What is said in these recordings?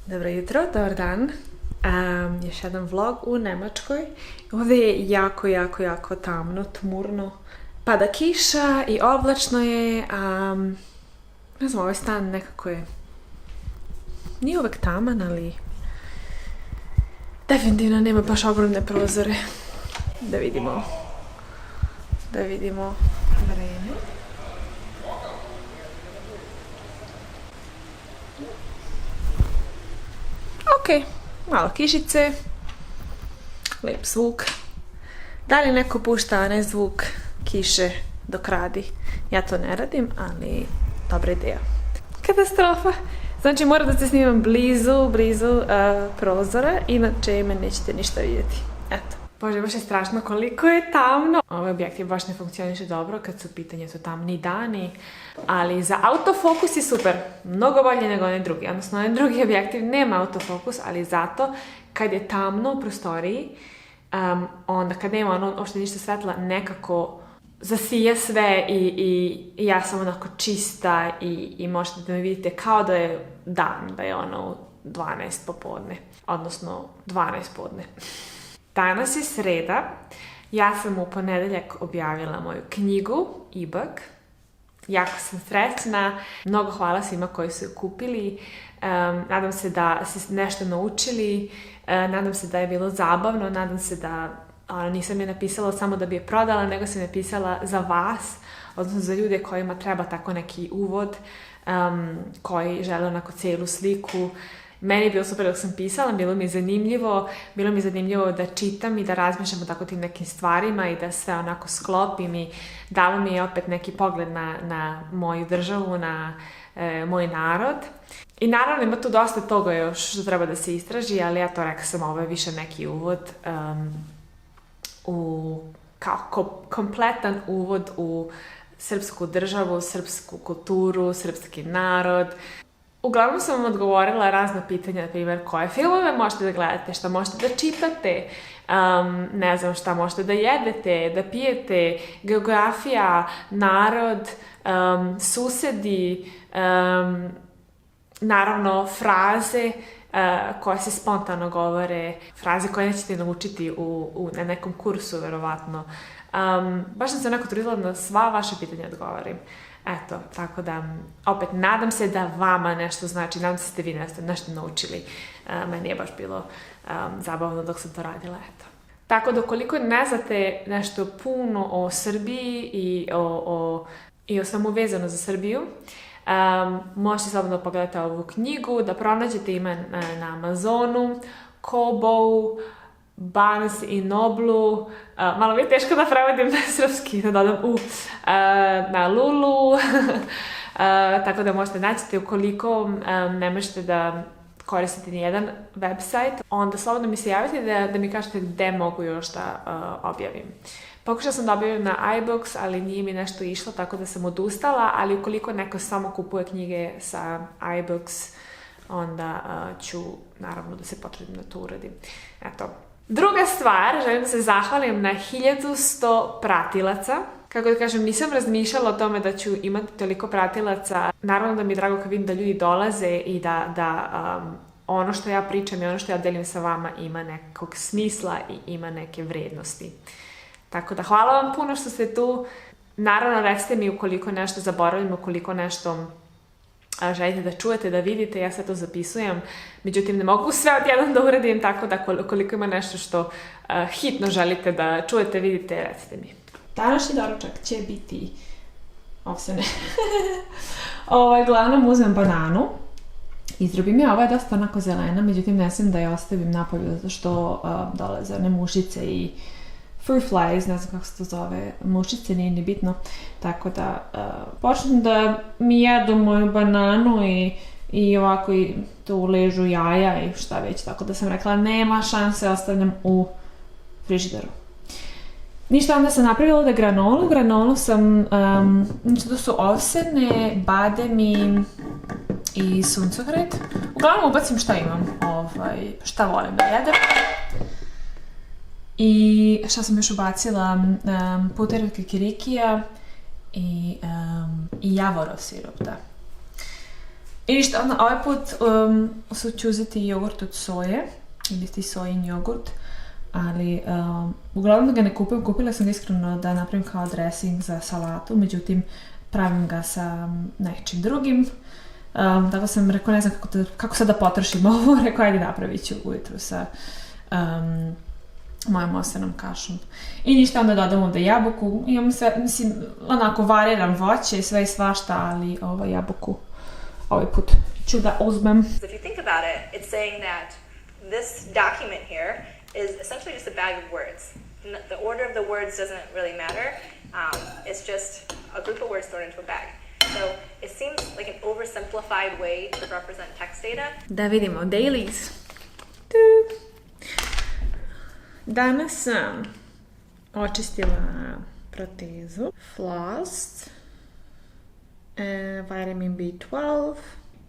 Dobro jutro, dobar dan. Još jedan vlog u Nemačkoj. Ovdje je jako tamno, tmurno. Pada kiša i oblačno je. Ne znam, ovaj stan nekako je... Nije uvek taman, ali... Definitivno nema baš ogromne prozore. Da vidimo vreme. Ok, malo kišice, lijep zvuk. Da li neko pušta onaj zvuk kiše dok radi? Ja to ne radim, ali dobra ideja. Katastrofa! Znači moram da se snimam blizu prozora, inače me nećete ništa vidjeti. Eto. Bože, baš je strašno koliko je tamno. Ovaj objektiv baš ne funkcioniše dobro kad su pitanje su tamni dani, ali za autofokus je super. Mnogo bolje nego onaj drugi. Odnosno, onaj drugi objektiv nema autofokus, ali zato kad je tamno u prostoriji, onda kad nema uopšte ništa svetla, nekako zasija sve i ja sam onako čista i možete da me vidite kao da je dan, da je ono u 12 popodne. Odnosno, 12 podne. Danas je sreda, ja sam u ponedeljak objavila moju knjigu, e-book. Jako sam srećna, mnogo hvala svima koji su ju kupili, nadam se da ste nešto naučili, nadam se da je bilo zabavno, nadam se da nisam je napisala samo da bi je prodala, nego sam je napisala za vas, odnosno za ljude kojima treba tako neki uvod, koji žele onako cijelu sliku. Meni je bilo super dok sam pisala, bilo mi je zanimljivo da čitam i da razmišljam o tako tim nekim stvarima i da sve onako sklopim i dalo mi je opet neki pogled na moju državu, na moj narod. I naravno ima tu dosta toga još što treba da se istraži, ali ja to rekla sam, ovo je više neki uvod kao kompletan uvod u srpsku državu, srpsku kulturu, srpski narod. Uglavnom sam vam odgovorila razna pitanja, na primjer, koje filmove možete da gledate, šta možete da čitate, ne znam šta možete da jedete, da pijete, geografija, narod, susedi, naravno fraze koje se spontano govore, fraze koje nećete naučiti na nekom kursu, verovatno. Baš sam se onako trudila na sva vaše pitanja odgovorim. Eto, tako da, opet, nadam se da vama nešto znači, nadam se da ste vi nešto naučili. Meni je baš bilo zabavno dok sam to radila, eto. Tako da, ukoliko ne znate nešto puno o Srbiji i o samo vezano za Srbiju, možete slobodno pogledati ovu knjigu, da pronađete, ima na Amazonu, Kobo, Barnes i Noblu, malo mi je teško da prevodim na srpski, da dodam na Lulu, tako da možete naći, ukoliko ne možete da koristite nijedan website, onda slobodno mi se javite da mi kažete gde mogu još da objavim. Pokušala sam da objavim na iBooks, ali nije mi nešto išlo, tako da sam odustala, ali ukoliko neko samo kupuje knjige sa iBooks, onda ću naravno da se potrudim da to uradim. Eto. Druga stvar, želim da se zahvalim na 1100 pratilaca. Kako da kažem, nisam razmišljala o tome da ću imati toliko pratilaca. Naravno da mi je drago kad vidim da ljudi dolaze i da ono što ja pričam i ono što ja delim sa vama ima nekog smisla i ima neke vrednosti. Tako da hvala vam puno što ste tu. Naravno, recite mi ukoliko nešto zaboravim, ukoliko nešto želite da čujete, da vidite, ja sve to zapisujem. Međutim, ne mogu sve odjednom da uradim, tako da koliko ima nešto što hitno želite da čujete, vidite, recite mi. Današnji doručak će biti ovsene. Glavnom uzmem bananu. Izdrobim je, ova je dosta onako zelena, međutim ne smijem da je ostavim napolju zato što dolaze one mušice i fruit flies, ne znam kako se to zove, mušice, nije ni bitno, tako da počnem da mi jedu moju bananu i ovako i tu ležu jaja i šta već, tako da sam rekla nema šanse, ostavljam u frižideru. Ništa, onda sam napravila da granolu sam, znači to su ovsene, bademi i suncokret. Uglavnom ubacim šta imam, šta volim da jedem. I šta sam još ubacila, puter od kikirikija i javorov sirup, da. I ništa, onda ovaj put ću uzeti jogurt od soje, ili ti sojin jogurt, ali uglavnom ga ne kupim, kupila sam ga iskreno da napravim kao dressing za salatu, međutim pravim ga sa nečim drugim. Tako sam rekao, ne znam kako sad da potrošim ovo, rekao ajde napravit ću ujutru sa mojom osnovnom kašom. I ništa, onda dodam ovdje jabuku, imam sve, mislim, onako variram voće, sve i svašta, ali jabuku ovaj put ću da uzmem. If you think about it, it's saying that this document here is essentially just a bag of words. The order of the words doesn't really matter. It's just a group of words thrown into a bag. So it seems like an oversimplified way to represent text data. Da vidimo, dailies. Danas sam očistila protezu, flossed, vitamin B12,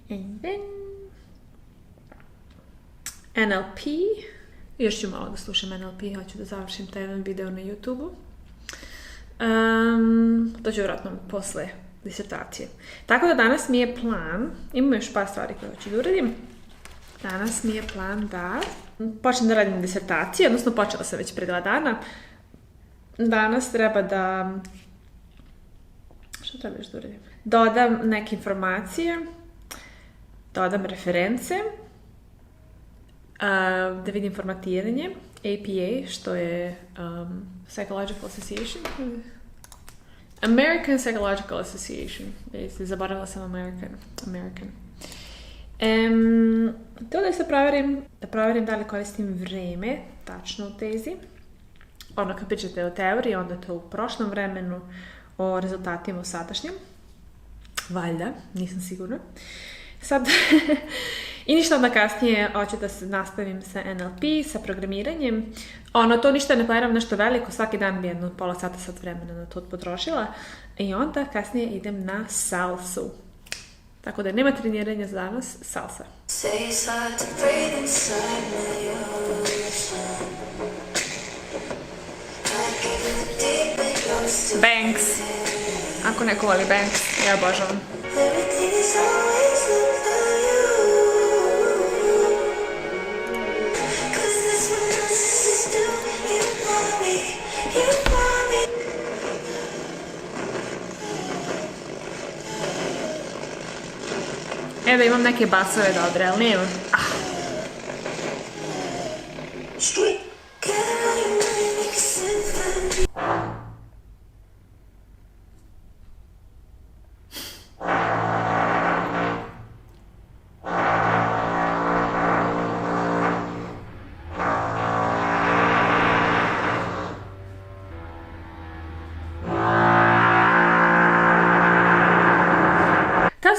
and then NLP. Još ću malo da slušam NLP, hoću da završim taj jedan video na YouTube-u. To ću vjerojatno posle disertacije. Tako da danas mi je plan, imam još par stvari koje hoću da uradim. Danas mi je plan da počnem da radim disertacije, odnosno počela sam već pre 2 dana. Danas treba da... Što treba još da uradim? Dodam neke informacije, dodam reference, da vidim formatiranje, APA, što je Psychological Association. American Psychological Association. Zaboravila sam American. To da se proverim da li koristim vreme tačno u tezi. Ono kad pričate o teoriji, onda to u prošlom vremenu, o rezultatima u sadašnjem. Valjda, nisam sigurna. Sad, i ništa onda kasnije hoću da se nastavim sa NLP, sa programiranjem. To ništa ne planiram nešto veliko, svaki dan bi jedno pola sata, sat vremena na to potrošila. I onda kasnije idem na salsu. Tako da nema treniranja za danas, salsa. Banks. Ako neko voli Banks, ja obožavam. Evo imam neke basove dobre, ali nemam.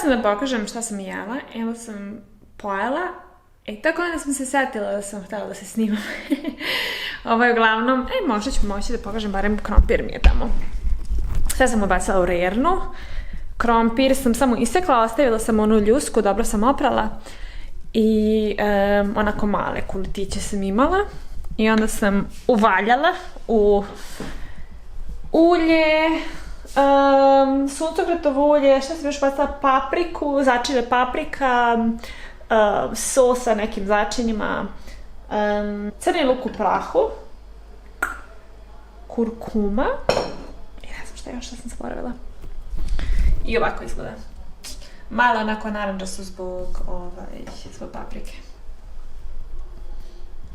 Sam da pokažem šta sam jela, evo sam pojela i tako onda sam se setila da sam htjela da se snimam. Ovo je uglavnom, možda ću moći da pokažem, barem krompir mi je tamo. Sve sam ubacila u rernu, krompir sam samo isekla, ostavila sam onu ljusku, dobro sam oprala i onako male kulitiće sam imala i onda sam uvaljala u ulje, suncokretovo ulje, šta sam još bacila, papriku, začine paprika, sos sa nekim začinima, crni luk u prahu, kurkuma i ne znam šta još, šta sam zaboravila. I ovako izgleda. Malo onako naranđasto zbog paprike.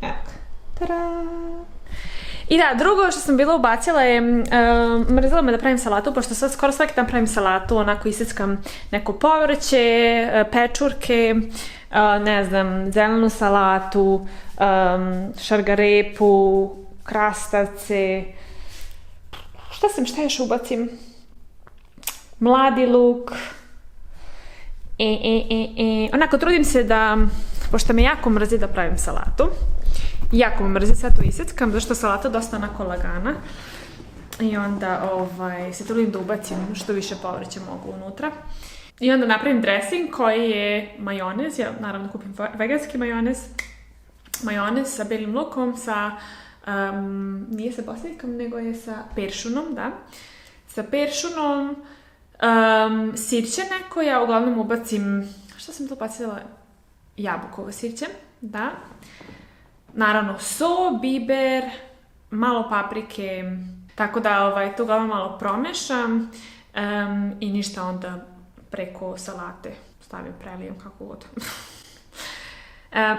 Evo ga. Tada! I da, drugo što sam bila ubacila je, mrzila me da pravim salatu, pošto sad skoro svaki dan pravim salatu, onako iseckam neko povrće, pečurke, ne znam, zelenu salatu, šargarepu, krastavce, šta još ubacim? Mladi luk, onako trudim se da, pošto me jako mrzi da pravim salatu, jako me mrzi sve to iseckam, zašto salata dosta onako lagana i onda se trudim da ubacim što više povrća mogu unutra. I onda napravim dressing koji je majonez, ja naravno kupim veganski majonez sa belim lukom, sa, nije sa bosljivkom, nego je sa peršunom, da. Sa peršunom, sirće neko, ja uglavnom ubacim, Šta sam tu bacila? Jabukovo sirće, da. Naravno, so, biber, malo paprike, tako da to uglavnom malo promešam i ništa onda preko salate stavim, prelijem kako god.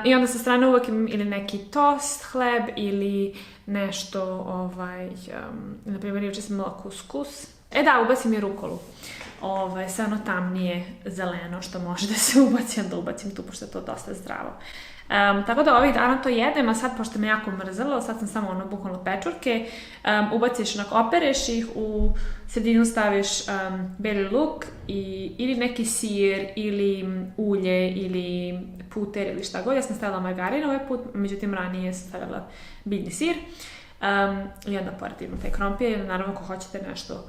I onda sa strane uvek imam ili neki tost, hleb ili nešto, na primjer, juče sam imala kuskus. Ubacim i rukolu. Sve ono tamnije zeleno što može da se ubaci, onda ubacim tu, pošto je to dosta zdravo. Tako da ovih dana to jedem, a sad pošto me jako mrzelo, sad sam samo bukvalno pečurke, ubaciš, opereš ih, u sredinu staviš beli luk ili neki sir ili ulje ili puter ili šta god. Ja sam stavila margarin ovaj put, međutim ranije sam stavila biljni sir i onda pored imam taj krompir i naravno ako hoćete nešto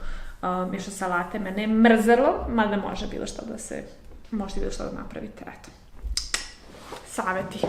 još salate, mene je mrzelo, mada može bilo što da napravite, eto. Saveti.